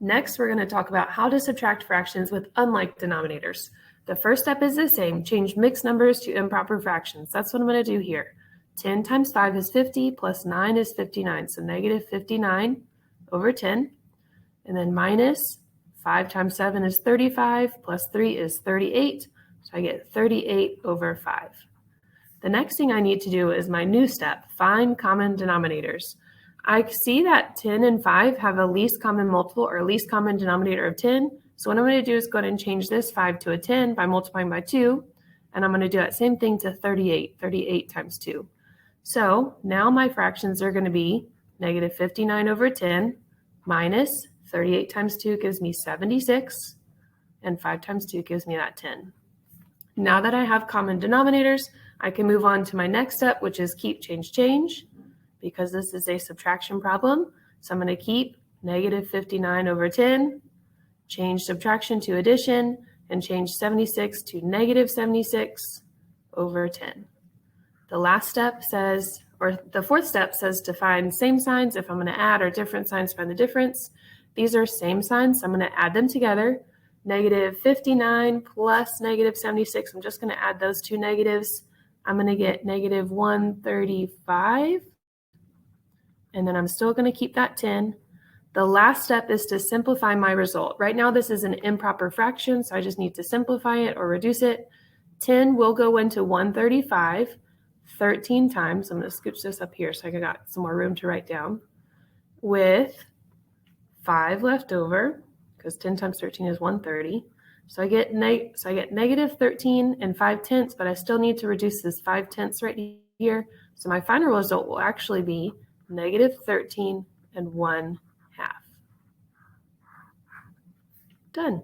Next, we're going to talk about how to subtract fractions with unlike denominators. The first step is the same, change mixed numbers to improper fractions. That's what I'm going to do here. 10 times 5 is 50, plus 9 is 59, so negative 59 over 10. And then minus 5 times 7 is 35, plus 3 is 38, so I get 38 over 5. The next thing I need to do is my new step, find common denominators. I see that 10 and 5 have a least common multiple or least common denominator of 10. So what I'm going to do is go ahead and change this 5 to a 10 by multiplying by 2. And I'm going to do that same thing to 38, 38 times 2. So now my fractions are going to be negative 59 over 10 minus 38 times 2 gives me 76. And 5 times 2 gives me that 10. Now that I have common denominators, I can move on to my next step, which is keep, change, change. Because this is a subtraction problem, so I'm going to keep negative 59 over 10, change subtraction to addition, and change 76 to negative 76 over 10. The last step says, or the fourth step says to find same signs. If I'm going to add or different signs, find the difference. These are same signs, so I'm going to add them together. Negative 59 plus negative 76, I'm just going to add those two negatives. I'm going to get negative 135. And then I'm still going to keep that 10. The last step is to simplify my result. Right now, this is an improper fraction, so I just need to simplify it or reduce it. 10 will go into 135 13 times. I'm going to scooch this up here so I got some more room to write down. With 5 left over, because 10 times 13 is 130. So I get negative 13 and 5/10, but I still need to reduce this 5/10 right here. So my final result will actually be negative 13 and 1/2. Done.